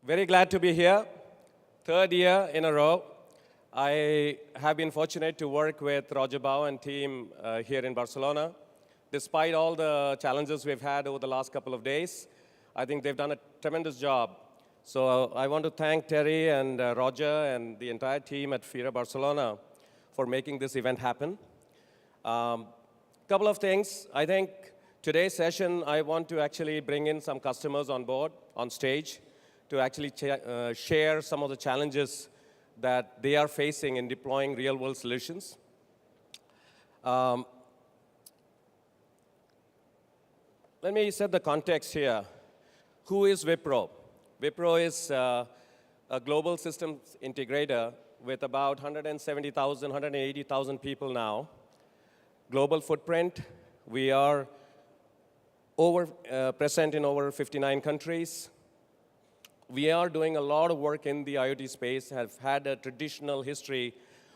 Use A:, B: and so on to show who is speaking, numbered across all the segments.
A: Very glad to be here. Third year in a row. I have been fortunate to work with Roger Bao and team here in Barcelona. Despite all the challenges we've had over the last couple of days, I think they've done a tremendous job. So I want to thank Terry and Roger and the entire team at FIRA Barcelona for making this event happen. Couple of things. I think today's session, I want to actually bring in some customers on board, on stage, to actually share some of the challenges that they are facing in deploying real-world solutions. Let me set the context here. Who is Wipro? Wipro is a global systems integrator with about 170,000, 180,000 people now. Global footprint, we are present in over 59 countries. We are doing a lot of work in the IoT space, have had a traditional history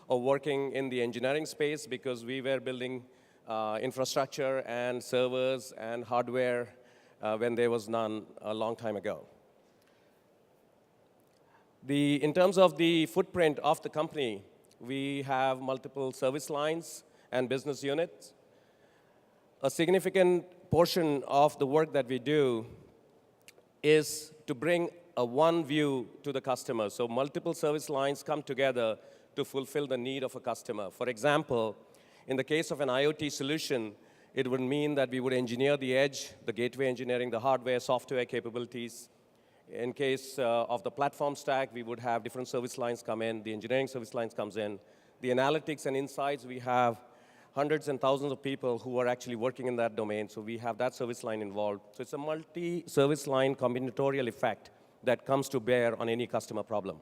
A: of working in the engineering space because we were building infrastructure and servers and hardware when there was none a long time ago. In terms of the footprint of the company, we have multiple service lines and business units. A significant portion of the work that we do is to bring a one view to the customer. So multiple service lines come together to fulfill the need of a customer. For example, in the case of an IoT solution, it would mean that we would engineer the edge, the gateway engineering, the hardware, software capabilities. In case of the platform stack, we would have different service lines come in. The engineering service lines comes in. The analytics and insights, we have hundreds and thousands of people who are actually working in that domain. So we have that service line involved. So it's a multi-service line combinatorial effect that comes to bear on any customer problem.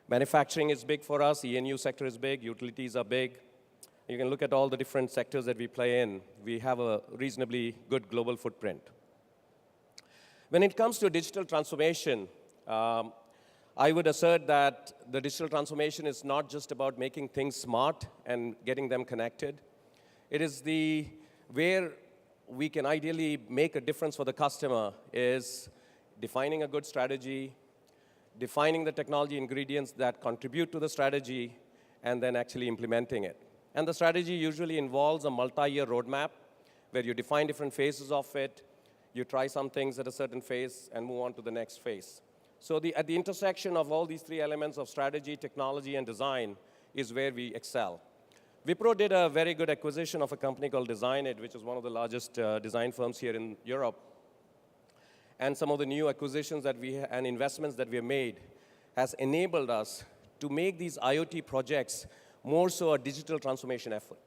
A: Manufacturing is big for us. E&U sector is big. Utilities are big. You can look at all the different sectors that we play in. We have a reasonably good global footprint. When it comes to digital transformation, I would assert that the digital transformation is not just about making things smart and getting them connected. It is where we can ideally make a difference for the customer is defining a good strategy, defining the technology ingredients that contribute to the strategy, and then actually implementing it. And the strategy usually involves a multi-year roadmap where you define different phases of it, you try some things at a certain phase, and move on to the next phase. So at the intersection of all these three elements of strategy, technology, and design is where we excel. Wipro did a very good acquisition of a company called DesignIt, which is one of the largest design firms here in Europe. And some of the new acquisitions that and investments that we have made has enabled us to make these IoT projects more so a digital transformation effort.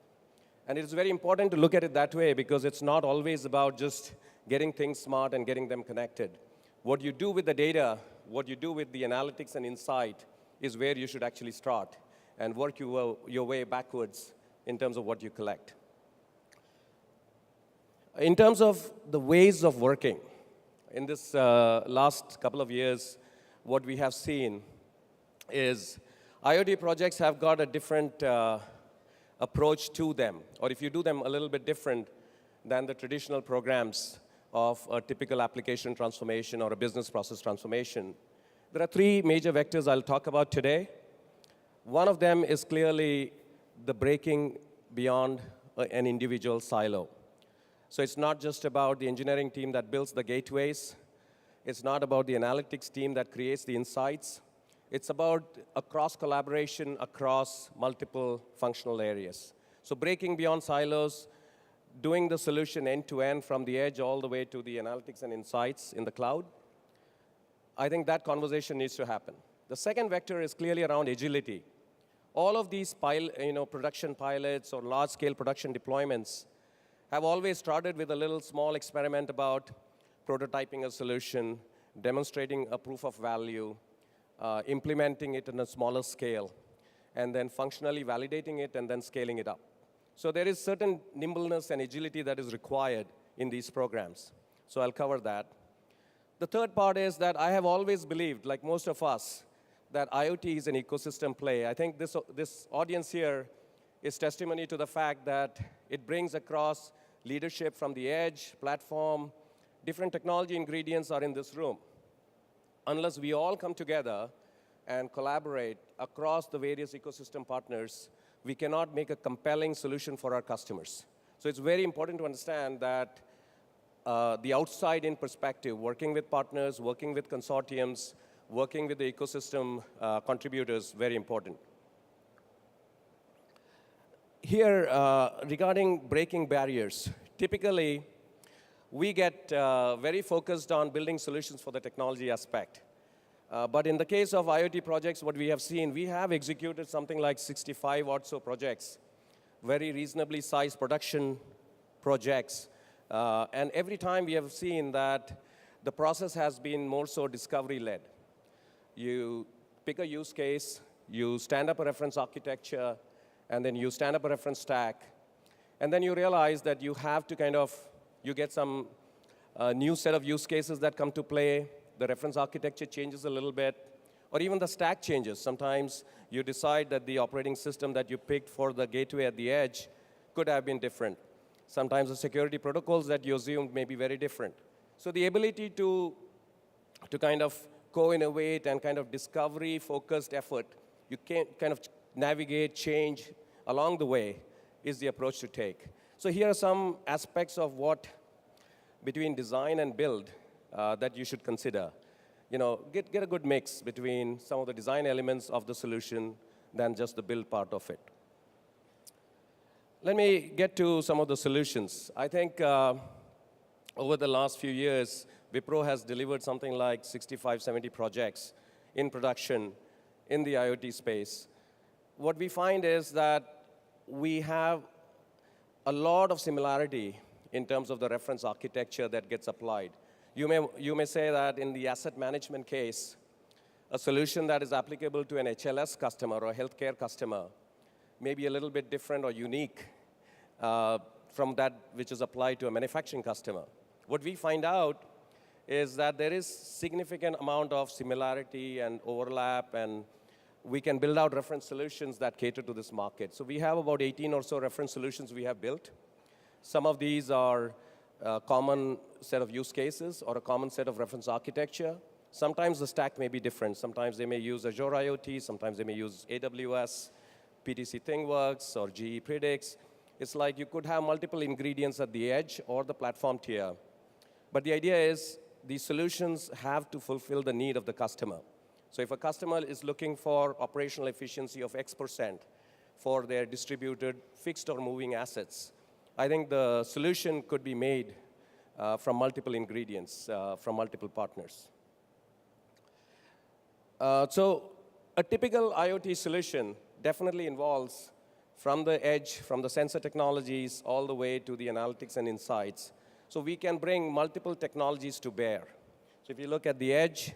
A: And it is very important to look at it that way because it's not always about just getting things smart and getting them connected. What you do with the data, what you do with the analytics and insight is where you should actually start and work your way backwards in terms of what you collect. In terms of the ways of working, in this last couple of years, what we have seen is IoT projects have got a different approach to them, or if you do them a little bit different than the traditional programs of a typical application transformation or a business process transformation. There are three major vectors I'll talk about today. One of them is clearly the breaking beyond an individual silo. So it's not just about the engineering team that builds the gateways. It's not about the analytics team that creates the insights. It's about a cross-collaboration across multiple functional areas. So breaking beyond silos, doing the solution end-to-end from the edge all the way to the analytics and insights in the cloud. I think that conversation needs to happen. The second vector is clearly around agility. All of these production pilots or large-scale production deployments have always started with a little small experiment about prototyping a solution, demonstrating a proof of value, implementing it on a smaller scale, and then functionally validating it and then scaling it up. So there is certain nimbleness and agility that is required in these programs. So I'll cover that. The third part is that I have always believed, like most of us, that IoT is an ecosystem play. I think this audience here is testimony to the fact that it brings across leadership from the edge, platform, different technology ingredients are in this room. unless we all come together and collaborate across the various ecosystem partners, we cannot make a compelling solution for our customers. So it's very important to understand that the outside-in perspective, working with partners, working with consortiums, working with the ecosystem contributors, very important. Here, regarding breaking barriers, typically, we get very focused on building solutions for the technology aspect. But in the case of IoT projects, what we have seen, we have executed something like 65 or so projects, very reasonably sized production projects. And every time we have seen that the process has been more so discovery-led. You pick a use case, you stand up a reference architecture, and then you stand up a reference stack, and then you realize that you have to you get some new set of use cases that come to play, the reference architecture changes a little bit, or even the stack changes. Sometimes you decide that the operating system that you picked for the gateway at the edge could have been different. Sometimes the security protocols that you assumed may be very different. So the ability to kind of co-innovate and kind of discovery-focused effort, you can kind of navigate, change along the way is the approach to take. So here are some aspects of what between design and build that you should consider. Get a good mix between some of the design elements of the solution than just the build part of it. Let me get to some of the solutions. I think over the last few years, Wipro has delivered something like 65, 70 projects in production in the IoT space. What we find is that we have a lot of similarity in terms of the reference architecture that gets applied. You may say that in the asset management case, a solution that is applicable to an HLS customer or a healthcare customer may be a little bit different or unique from that which is applied to a manufacturing customer. What we find out is that there is significant amount of similarity and overlap, and we can build out reference solutions that cater to this market. So we have about 18 or so reference solutions we have built. Some of these are a common set of use cases or a common set of reference architecture. Sometimes the stack may be different. Sometimes they may use Azure IoT. Sometimes they may use AWS, PTC ThingWorks, or GE Predix. It's like you could have multiple ingredients at the edge or the platform tier. But the idea is these solutions have to fulfill the need of the customer. So if a customer is looking for operational efficiency of X% for their distributed fixed or moving assets, I think the solution could be made from multiple ingredients, from multiple partners. So a typical IoT solution definitely involves from the edge, from the sensor technologies, all the way to the analytics and insights. So we can bring multiple technologies to bear. So if you look at the edge,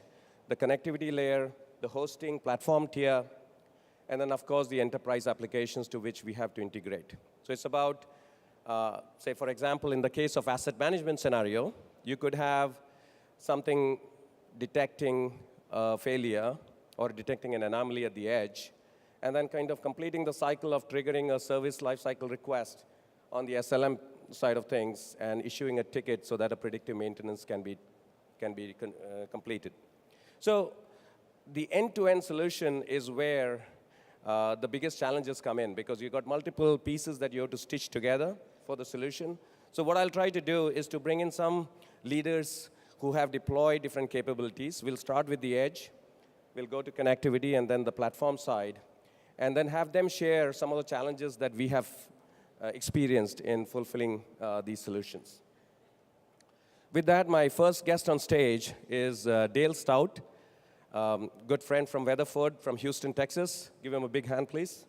A: the connectivity layer, the hosting platform tier, and then, of course, the enterprise applications to which we have to integrate. So it's about, say, for example, in the case of asset management scenario, you could have something detecting a failure or detecting an anomaly at the edge, and then kind of completing the cycle of triggering a service lifecycle request on the SLM side of things and issuing a ticket so that a predictive maintenance can be completed. So the end-to-end solution is where the biggest challenges come in, because you've got multiple pieces that you have to stitch together for the solution. So what I'll try to do is to bring in some leaders who have deployed different capabilities. We'll start with the edge. We'll go to connectivity and then the platform side, and then have them share some of the challenges that we have experienced in fulfilling these solutions. With that, my first guest on stage is Dale Stout, good friend from Weatherford from Houston, Texas. Give him a big hand, please.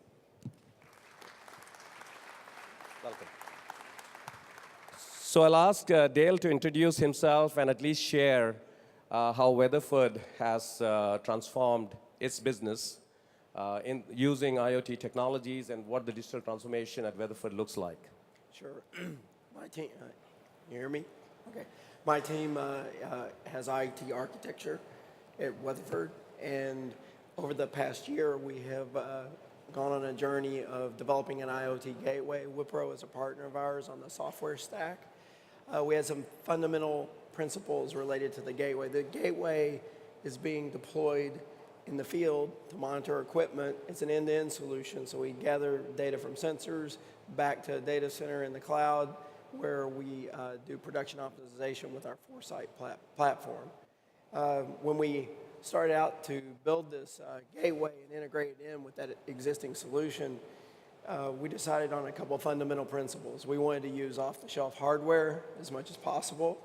A: Welcome. So I'll ask Dale to introduce himself and at least share how Weatherford has transformed its business in using IoT technologies and what the digital transformation at Weatherford looks like.
B: Sure. My team, you hear me? Okay. My team has IoT architecture at Weatherford, and over the past year, we have gone on a journey of developing an IoT gateway. Wipro is a partner of ours on the software stack. We had some fundamental principles related to the gateway. The gateway is being deployed in the field to monitor equipment. It's an end-to-end solution, so we gather data from sensors back to a data center in the cloud where we do production optimization with our Foresight platform. When we started out to build this gateway and integrate it in with that existing solution, we decided on a couple of fundamental principles. We wanted to use off-the-shelf hardware as much as possible.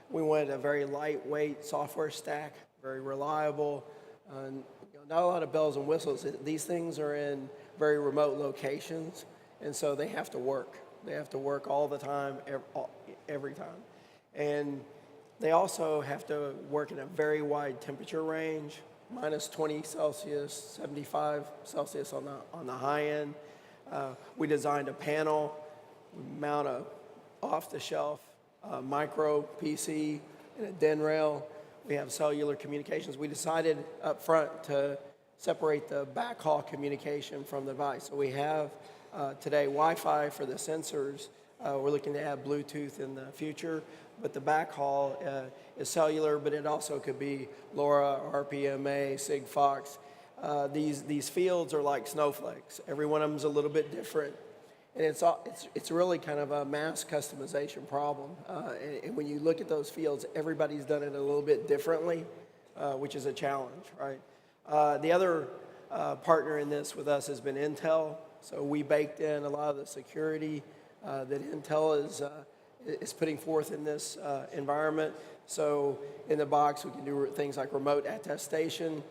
B: We wanted a very lightweight software stack, very reliable, not a lot of bells and whistles. These things are in very remote locations, and so they have to work. They have to work all the time, every time. And they also have to work in a very wide temperature range, minus 20 Celsius, 75 Celsius on the high end. We designed a panel. We mount a off-the-shelf micro PC and a DIN rail. We have cellular communications. We decided up front to separate the backhaul communication from the device. So we have today Wi-Fi for the sensors. We're looking to add Bluetooth in the future, but the backhaul is cellular, but it also could be LoRa, RPMA, Sigfox. These fields are like snowflakes. Every one of them is a little bit different. And it's really kind of a mass customization problem. And when you look at those fields, everybody's done it a little bit differently, which is a challenge, right? The other partner in this with us has been Intel. So we baked in a lot of the security that Intel is putting forth in this environment. So in the box, we can do things like remote attestation.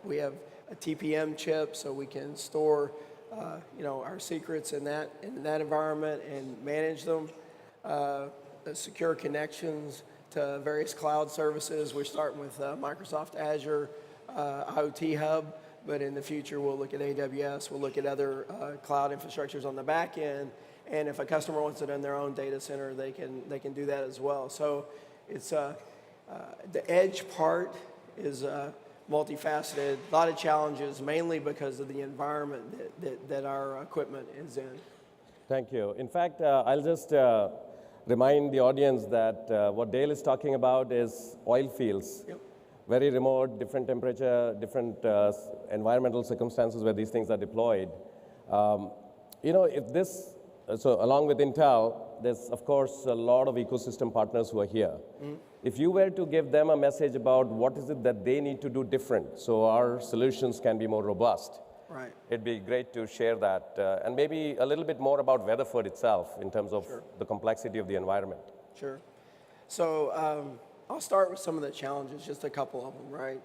B: We have a TPM chip, so we can store our secrets in that environment and manage them. Secure connections to various cloud services. We're starting with Microsoft Azure, IoT Hub, but in the future we'll look at AWS, we'll look at other cloud infrastructures on the back end, and if a customer wants it in their own data center, they can do that as well. So it's the edge part is multifaceted, a lot of challenges, mainly because of the environment that our equipment is in.
A: Thank you. In fact, I'll just remind the audience that what Dale is talking about is oil fields.
B: Yep.
A: Very remote, different temperature, different environmental circumstances where these things are deployed. So along with Intel, there's of course a lot of ecosystem partners who are here. Mm-hmm. If you were to give them a message about what is it that they need to do different so our solutions can be more robust,
B: right,
A: it'd be great to share that. And maybe a little bit more about Weatherford itself in terms of
B: Sure.
A: the complexity of the environment.
B: Sure. So I'll start with some of the challenges, just a couple of them, right?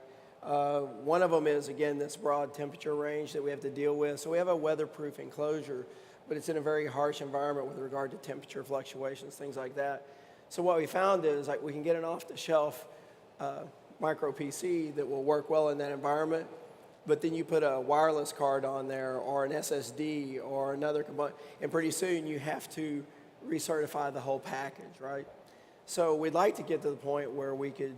B: One of them is, again, this broad temperature range that we have to deal with. So we have a weatherproof enclosure, but it's in a very harsh environment with regard to temperature fluctuations, things like that. So what we found is like we can get an off-the-shelf micro PC that will work well in that environment, but then you put a wireless card on there or an SSD or another component, and pretty soon you have to recertify the whole package, right? So we'd like to get to the point where we could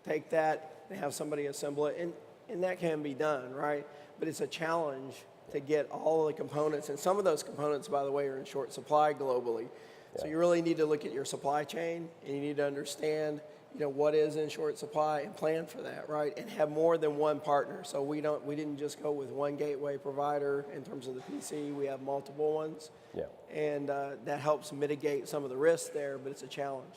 B: take that and have somebody assemble it, and that can be done, right? But it's a challenge to get all of the components, and some of those components, by the way, are in short supply globally. Yeah. So you really need to look at your supply chain, and you need to understand, what is in short supply and plan for that, right? And have more than one partner. So we didn't just go with one gateway provider in terms of the PC. We have multiple ones, yeah. And that helps mitigate some of the risks there, but it's a challenge.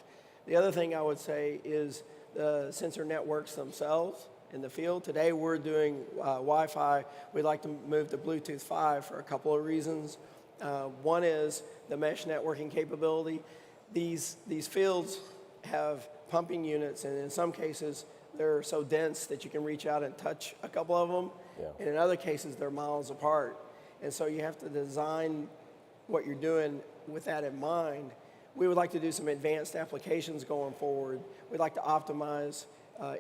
B: The other thing I would say is the sensor networks themselves in the field. Today we're doing Wi-Fi. We'd like to move to Bluetooth 5 for a couple of reasons. One is the mesh networking capability. These fields have pumping units, and in some cases they're so dense that you can reach out and touch a couple of them. Yeah. And in other cases they're miles apart. And so you have to design what you're doing with that in mind. We would like to do some advanced applications going forward. We'd like to optimize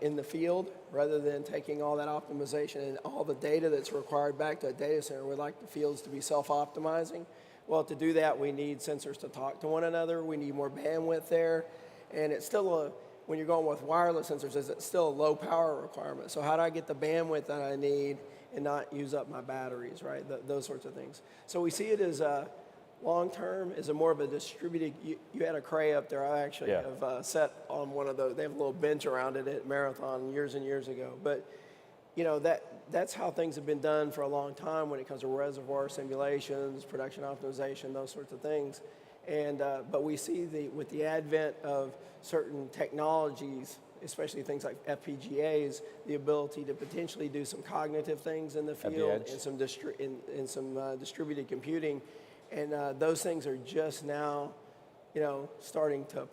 B: in the field rather than taking all that optimization and all the data that's required back to a data center. We'd like the fields to be self-optimizing. Well, to do that, we need sensors to talk to one another. We need more bandwidth there. And it's still when you're going with wireless sensors, it's still a low power requirement. So how do I get the bandwidth that I need and not use up my batteries, right? Those sorts of things. So we see it as Long term is a more of a distributed. You had a Cray up there. I actually
A: Yeah.
B: have sat on one of those. They have a little bench around it at Marathon years and years ago. But that's how things have been done for a long time when it comes to reservoir simulations, production optimization, those sorts of things. And but we see with the advent of certain technologies, especially things like FPGAs, the ability to potentially do some cognitive things in the field
A: edge.
B: and some distributed computing, and those things are just now, starting to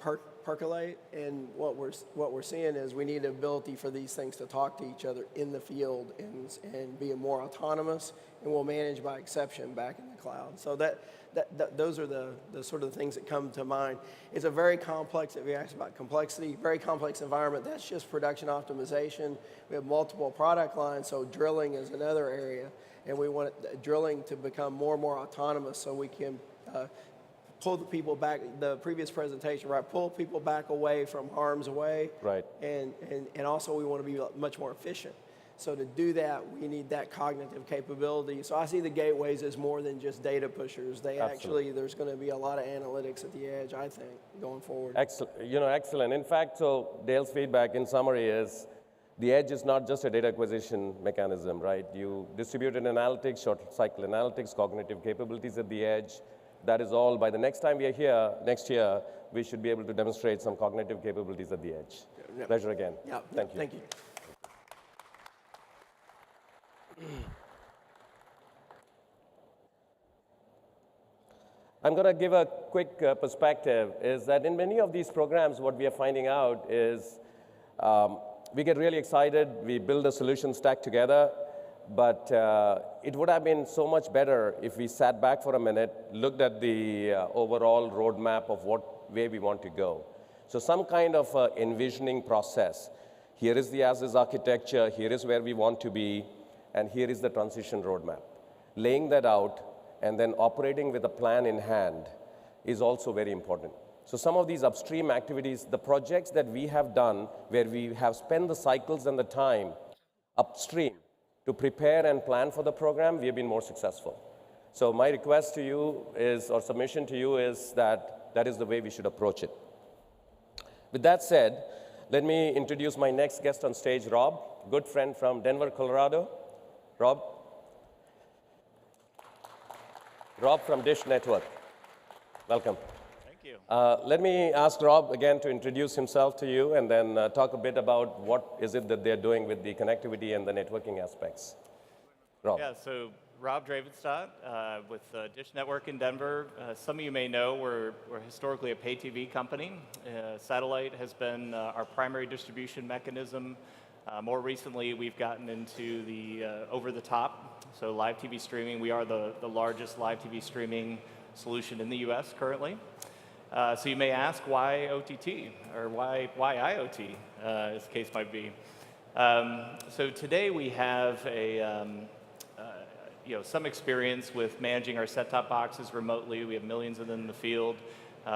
B: percolate. And what we're seeing is we need the ability for these things to talk to each other in the field and be more autonomous, and we'll manage by exception back in the cloud. So those are the sort of things that come to mind. It's a very complex, if you ask about complexity, very complex environment. That's just production optimization. We have multiple product lines, so drilling is another area, and we want drilling to become more and more autonomous so we can pull the people back, the previous presentation, right? Pull people back away from harm's way.
A: Right.
B: And also we want to be much more efficient. So to do that, we need that cognitive capability. So I see the gateways as more than just data pushers. They actually, there's going to be a lot of analytics at the edge, I think, going forward.
A: Excellent. Excellent. In fact, so Dale's feedback in summary is the edge is not just a data acquisition mechanism, right? You distributed analytics, short cycle analytics, cognitive capabilities at the edge. That is all. By the next time we are here, next year, we should be able to demonstrate some cognitive capabilities at the edge.
B: Yep.
A: Pleasure again.
B: Yeah.
A: Thank you.
B: Thank you.
A: I'm going to give a quick perspective, is that in many of these programs, what we are finding out is we get really excited, we build a solution stack together, but it would have been so much better if we sat back for a minute, looked at the overall roadmap of where we want to go. So some kind of envisioning process. Here is the as-is architecture, here is where we want to be, and here is the transition roadmap. Laying that out and then operating with a plan in hand is also very important. So some of these upstream activities, the projects that we have done where we have spent the cycles and the time upstream to prepare and plan for the program, we have been more successful. So my request to you is, or submission to you is that is the way we should approach it. With that said, let me introduce my next guest on stage, Rob, good friend from Denver, Colorado. Rob from Dish Network. Welcome.
C: Thank you.
A: Let me ask Rob again to introduce himself to you and then talk a bit about what is it that they're doing with the connectivity and the networking aspects. Rob.
C: Yeah, so Rob Dravenstadt with Dish Network in Denver. Some of you may know we're historically a pay TV company. Satellite has been our primary distribution mechanism. More recently, we've gotten into the over-the-top, so live TV streaming. We are the largest live TV streaming solution in the US currently. So you may ask, why OTT, or why IoT, as the case might be. So today we have some experience with managing our set-top boxes remotely. We have millions of them in the field.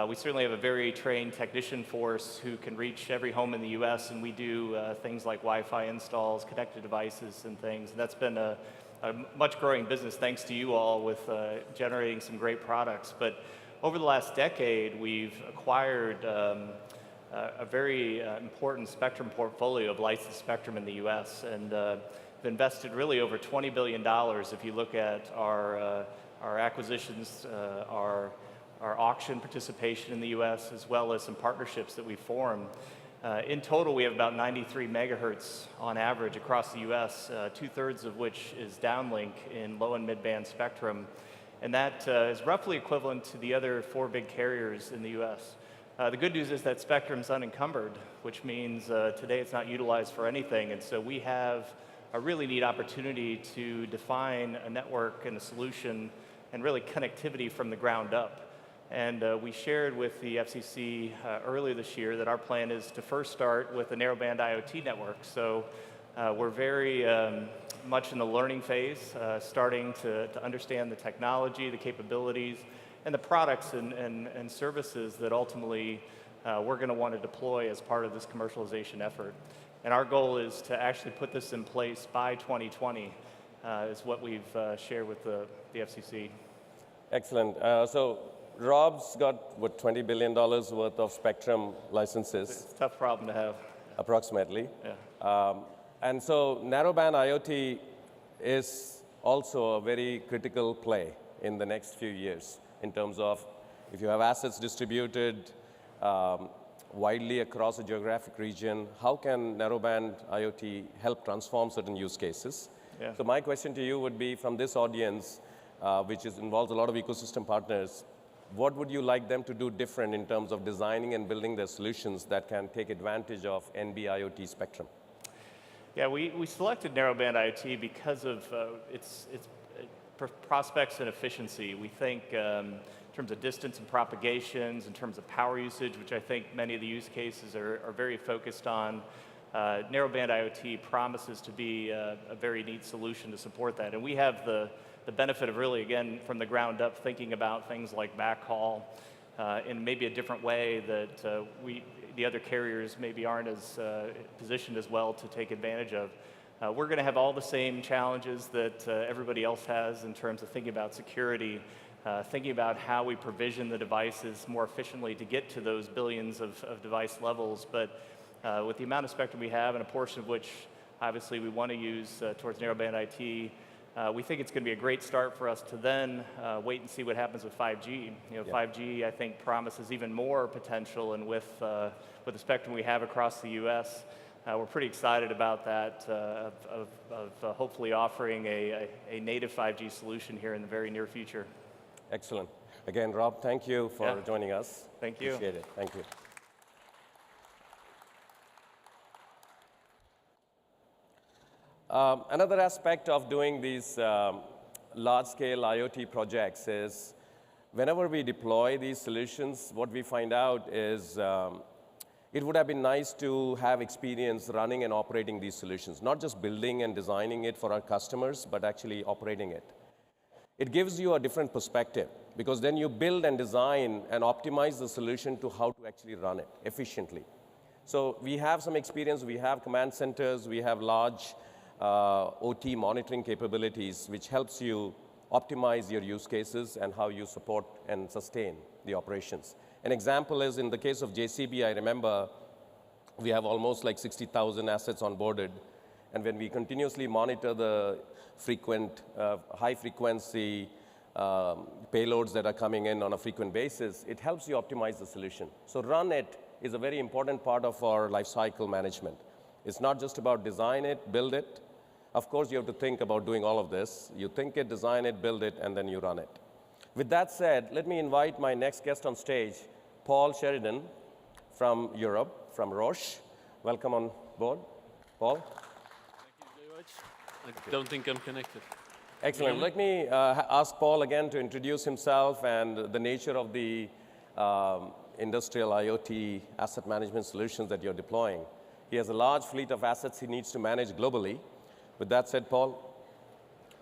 C: We certainly have a very trained technician force who can reach every home in the US, and we do things like Wi-Fi installs, connected devices, and things. And that's been a much growing business thanks to you all with generating some great products. But over the last decade, we've acquired a very important spectrum portfolio of licensed spectrum in the US, and invested really over $20 billion if you look at our acquisitions, our auction participation in the US, as well as some partnerships that we formed. In total, we have about 93 megahertz on average across the US, 2/3 of which is downlink in low and mid-band spectrum. And that is roughly equivalent to the other 4 big carriers in the US. The good news is that spectrum's unencumbered, which means today it's not utilized for anything. And so we have a really neat opportunity to define a network and a solution and really connectivity from the ground up. And we shared with the FCC earlier this year that our plan is to first start with a narrowband IoT network. So we're very much in the learning phase, starting to understand the technology, the capabilities, and the products and services that ultimately we're going to want to deploy as part of this commercialization effort. And our goal is to actually put this in place by 2020, is what we've shared with the FCC.
A: Excellent. So Rob's got, what, $20 billion worth of spectrum licenses,
C: It's a tough problem to have.
A: approximately.
C: Yeah.
A: And so narrowband IoT is also a very critical play in the next few years in terms of if you have assets distributed widely across a geographic region, how can narrowband IoT help transform certain use cases?
C: Yeah.
A: So my question to you would be from this audience, which involves a lot of ecosystem partners, what would you like them to do different in terms of designing and building their solutions that can take advantage of NB-IoT spectrum?
C: Yeah, we selected narrowband IoT because of its prospects and efficiency. We think in terms of distance and propagations, in terms of power usage, which I think many of the use cases are very focused on, narrowband IoT promises to be a very neat solution to support that. And we have the benefit of really, again, from the ground up, thinking about things like backhaul in maybe a different way that the other carriers maybe aren't as positioned as well to take advantage of. We're going to have all the same challenges that everybody else has in terms of thinking about security, thinking about how we provision the devices more efficiently to get to those billions of device levels. But with the amount of spectrum we have, and a portion of which obviously we want to use towards narrowband IT, we think it's going to be a great start for us to then wait and see what happens with 5G. You know, 5G, I think, promises even more potential, and with the spectrum we have across the U.S., we're pretty excited about that, of hopefully offering a native 5G solution here in the very near future.
A: Excellent. Again, Rob, thank you for joining us.
C: Thank you.
A: Appreciate it. Thank you. Another aspect of doing these large-scale IoT projects is whenever we deploy these solutions, what we find out is it would have been nice to have experience running and operating these solutions, not just building and designing it for our customers, but actually operating it. It gives you a different perspective because then you build and design and optimize the solution to how to actually run it efficiently. So we have some experience, we have command centers, we have large OT monitoring capabilities, which helps you optimize your use cases and how you support and sustain the operations. An example is in the case of JCB, I remember we have almost like 60,000 assets onboarded. And when we continuously monitor the frequent, high-frequency payloads that are coming in on a frequent basis, it helps you optimize the solution. So run it is a very important part of our lifecycle management. It's not just about design it, build it. Of course, you have to think about doing all of this. You think it, design it, build it, and then you run it. With that said, let me invite my next guest on stage, Paul Sheridan from Europe, from Roche. Welcome on board, Paul.
D: Thank you very much. I don't think I'm connected.
A: Excellent. Let me ask Paul again to introduce himself and the nature of the industrial IoT asset management solutions that you're deploying. He has a large fleet of assets he needs to manage globally. With that said, Paul,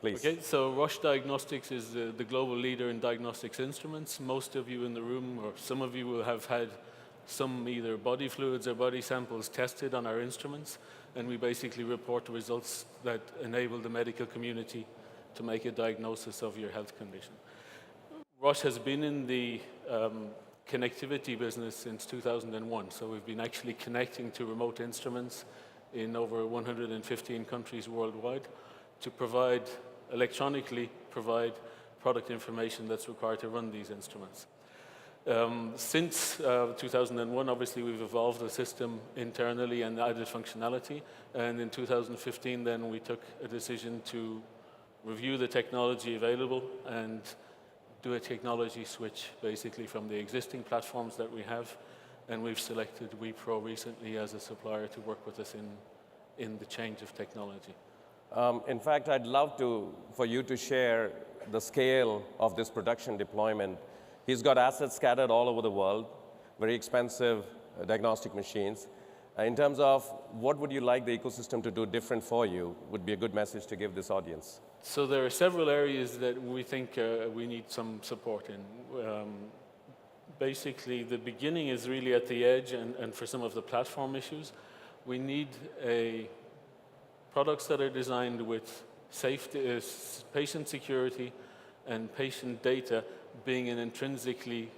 A: please.
D: Okay, so Roche Diagnostics is the global leader in diagnostics instruments. Most of you in the room, or some of you, will have had some either body fluids or body samples tested on our instruments, and we basically report the results that enable the medical community to make a diagnosis of your health condition. Roche has been in the connectivity business since 2001, so we've been actually connecting to remote instruments in over 115 countries worldwide to electronically provide product information that's required to run these instruments. Since 2001, obviously, we've evolved the system internally and added functionality. And in 2015, then we took a decision to review the technology available and do a technology switch, basically, from the existing platforms that we have. And we've selected Wipro recently as a supplier to work with us in the change of technology.
A: In fact, I'd love for you to share the scale of this production deployment. He's got assets scattered all over the world, very expensive diagnostic machines. In terms of what would you like the ecosystem to do different for you, would be a good message to give this audience.
D: So there are several areas that we think we need some support in. Basically, the beginning is really at the edge, and for some of the platform issues, we need products that are designed with safety, patient security, and patient data being an intrinsically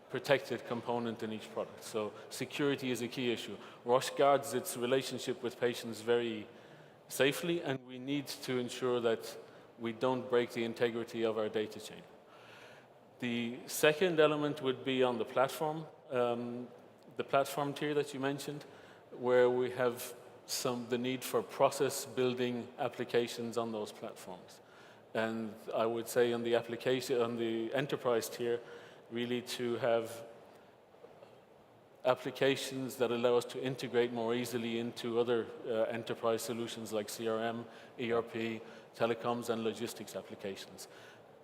D: protected component in each product. So security is a key issue. Roche guards its relationship with patients very safely, and we need to ensure that we don't break the integrity of our data chain. The second element would be on the platform tier that you mentioned, where we have the need for process building applications on those platforms. And I would say on the enterprise tier, really to have applications that allow us to integrate more easily into other enterprise solutions like CRM, ERP, telecoms, and logistics applications.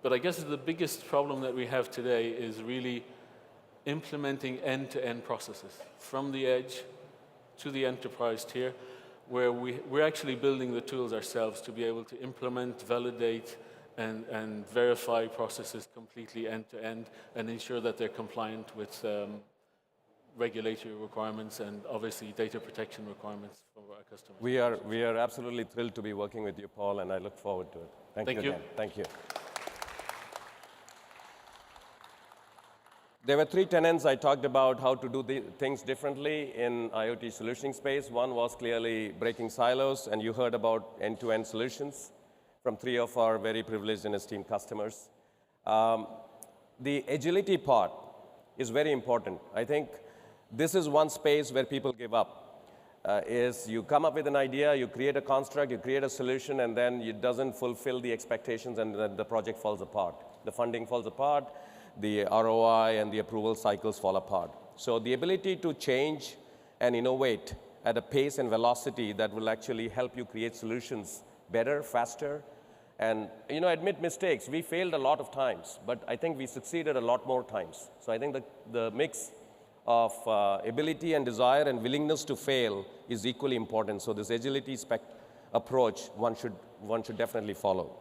D: But I guess the biggest problem that we have today is really implementing end-to-end processes from the edge to the enterprise tier, where we're actually building the tools ourselves to be able to implement, validate, and verify processes completely end-to-end and ensure that they're compliant with regulatory requirements and obviously data protection requirements for our customers.
A: We are absolutely thrilled to be working with you, Paul, and I look forward to it. Thank you again. Thank you. There were 3 tenets I talked about how to do things differently in IoT solution space. One was clearly breaking silos, and you heard about end-to-end solutions from 3 of our very privileged and esteemed customers. The agility part is very important. I think this is one space where people give up. Is you come up with an idea, you create a construct, you create a solution, and then it doesn't fulfill the expectations, and then the project falls apart. The funding falls apart, the ROI and the approval cycles fall apart. So the ability to change and innovate at a pace and velocity that will actually help you create solutions better, faster, and admit mistakes. We failed a lot of times, but I think we succeeded a lot more times. So I think the mix of ability and desire and willingness to fail is equally important. So this agility approach, one should definitely follow.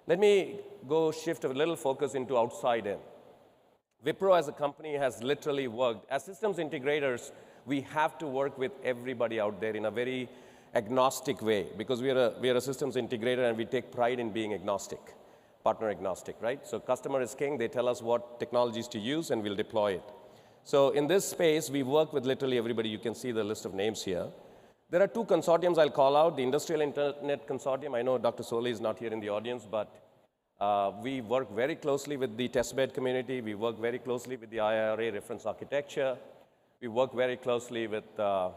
A: Let me shift a little focus into outside in. Wipro as a company has literally worked. As systems integrators, we have to work with everybody out there in a very agnostic way, because we are a systems integrator and we take pride in being agnostic, partner agnostic, right? So customer is king, they tell us what technologies to use and we'll deploy it. So in this space, we work with literally everybody. You can see the list of names here. There are 2 consortiums I'll call out. The Industrial Internet Consortium, I know Dr. Soli is not here in the audience, but we work very closely with the testbed community. We work very closely with the IRA reference architecture. We work very closely with the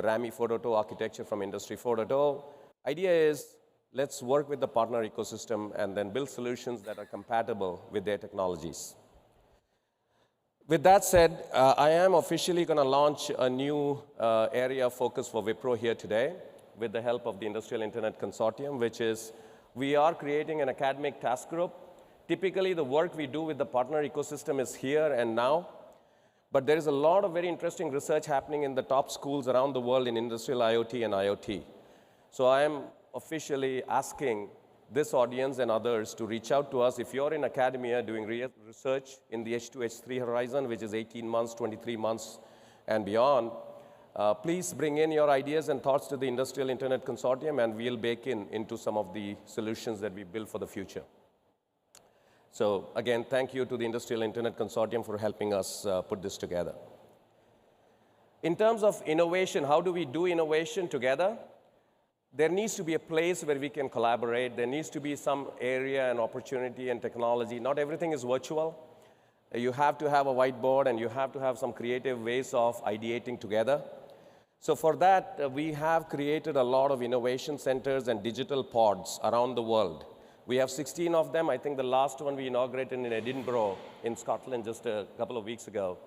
A: RAMI 4.0 architecture from Industry 4.0. Idea is, let's work with the partner ecosystem and then build solutions that are compatible with their technologies. With that said, I am officially going to launch a new area of focus for Wipro here today with the help of the Industrial Internet Consortium, which is we are creating an academic task group. Typically, the work we do with the partner ecosystem is here and now, but there is a lot of very interesting research happening in the top schools around the world in industrial IoT and IoT. So I am officially asking this audience and others to reach out to us. If you're in academia doing research in the H2, H3 horizon, which is 18 months, 23 months, and beyond, please bring in your ideas and thoughts to the Industrial Internet Consortium, and we'll bake into some of the solutions that we build for the future. So again, thank you to the Industrial Internet Consortium for helping us put this together. In terms of innovation, how do we do innovation together? There needs to be a place where we can collaborate. There needs to be some area and opportunity and technology. Not everything is virtual. You have to have a whiteboard, and you have to have some creative ways of ideating together. So for that, we have created a lot of innovation centers and digital pods around the world. We have 16 of them. I think the last one we inaugurated in Edinburgh in Scotland just a couple of weeks ago.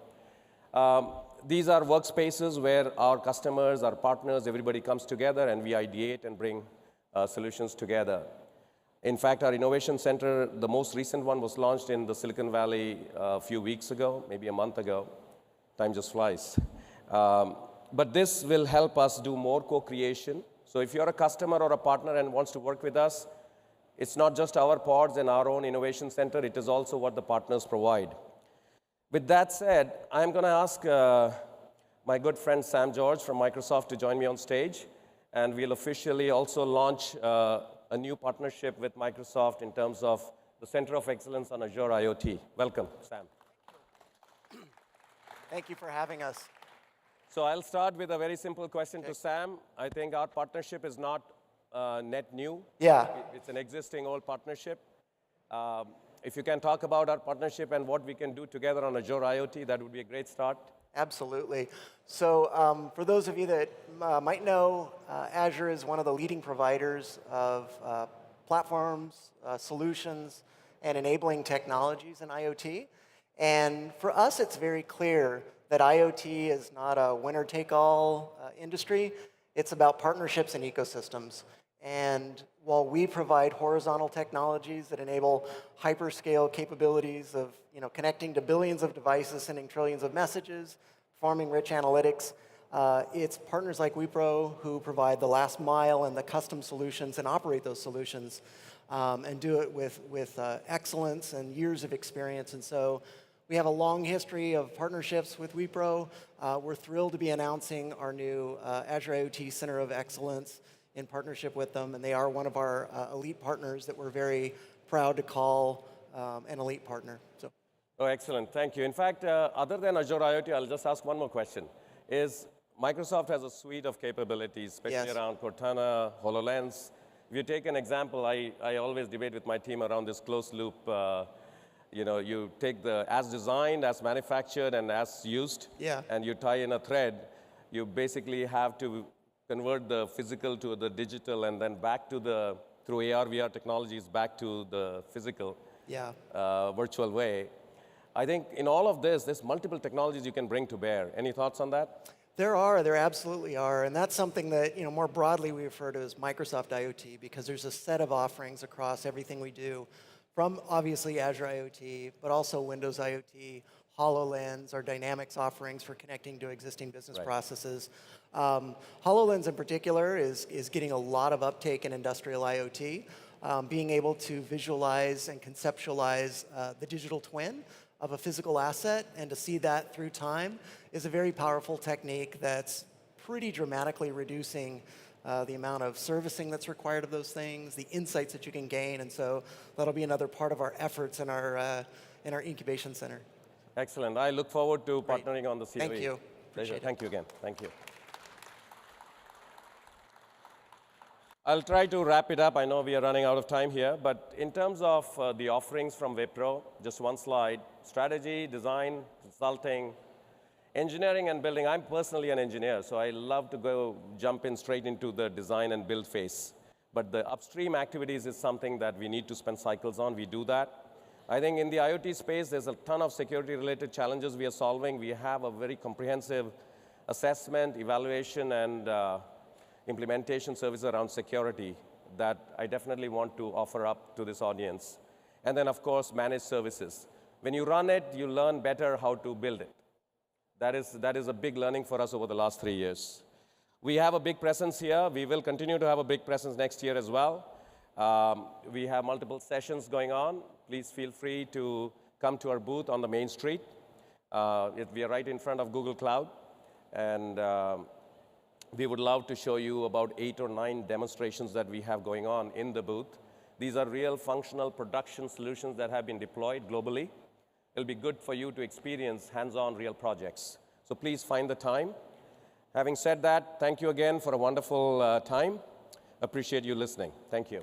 A: These are workspaces where our customers, our partners, everybody comes together and we ideate and bring solutions together. In fact, our innovation center, the most recent one, was launched in the Silicon Valley a few weeks ago, maybe a month ago. Time just flies. But this will help us do more co-creation. So if you're a customer or a partner and wants to work with us, it's not just our pods and our own innovation center, it is also what the partners provide. With that said, I'm going to ask my good friend Sam George from Microsoft to join me on stage, and we'll officially also launch a new partnership with Microsoft in terms of the Center of Excellence on Azure IoT. Welcome, Sam.
E: Thank you for having us.
A: So I'll start with a very simple question to Sam. I think our partnership is not net new.
E: Yeah.
A: It's an existing old partnership. If you can talk about our partnership and what we can do together on Azure IoT, that would be a great start.
E: Absolutely. So for those of you that might know, Azure is one of the leading providers of platforms, solutions, and enabling technologies in IoT. And for us, it's very clear that IoT is not a winner-take-all industry. It's about partnerships and ecosystems. And while we provide horizontal technologies that enable hyperscale capabilities of connecting to billions of devices, sending trillions of messages, performing rich analytics, it's partners like Wipro who provide the last mile and the custom solutions and operate those solutions and do it with excellence and years of experience. And so we have a long history of partnerships with Wipro. We're thrilled to be announcing our new Azure IoT Center of Excellence in partnership with them, and they are one of our elite partners that we're very proud to call an elite partner. So.
A: Oh, excellent. Thank you. In fact, other than Azure IoT, I'll just ask one more question. Microsoft has a suite of capabilities, especially around Cortana, HoloLens. If you take an example, I always debate with my team around this closed loop. You take the as designed, as manufactured, and as used, and you tie in a thread. You basically have to convert the physical to the digital, and then back to through AR, VR technologies, back to the physical virtual way. I think in all of this, there's multiple technologies you can bring to bear. Any thoughts on that?
E: There absolutely are. And that's something that, more broadly we refer to as Microsoft IoT, because there's a set of offerings across everything we do, from obviously Azure IoT, but also Windows IoT, HoloLens, our Dynamics offerings for connecting to existing business processes. HoloLens in particular is getting a lot of uptake in industrial IoT. Being able to visualize and conceptualize the digital twin of a physical asset and to see that through time is a very powerful technique that's pretty dramatically reducing the amount of servicing that's required of those things, the insights that you can gain, and so that'll be another part of our efforts in our incubation center.
A: Excellent. I look forward to partnering on the COE.
E: Thank you. Appreciate it.
A: Thank you again. Thank you. I'll try to wrap it up. I know we are running out of time here, but in terms of the offerings from Wipro, just one slide: strategy, design, consulting, engineering, and building. I'm personally an engineer, so I love to jump in straight into the design and build phase. But the upstream activities is something that we need to spend cycles on. We do that. I think in the IoT space, there's a ton of security-related challenges we are solving. We have a very comprehensive assessment, evaluation, and implementation service around security that I definitely want to offer up to this audience. And then, of course, managed services. When you run it, you learn better how to build it. That is a big learning for us over the last 3 years. We have a big presence here. We will continue to have a big presence next year as well. We have multiple sessions going on. Please feel free to come to our booth on the main street. We are right in front of Google Cloud. And we would love to show you about 8 or 9 demonstrations that we have going on in the booth. These are real functional production solutions that have been deployed globally. It'll be good for you to experience hands-on real projects. So please find the time. Having said that, thank you again for a wonderful time. Appreciate you listening. Thank you.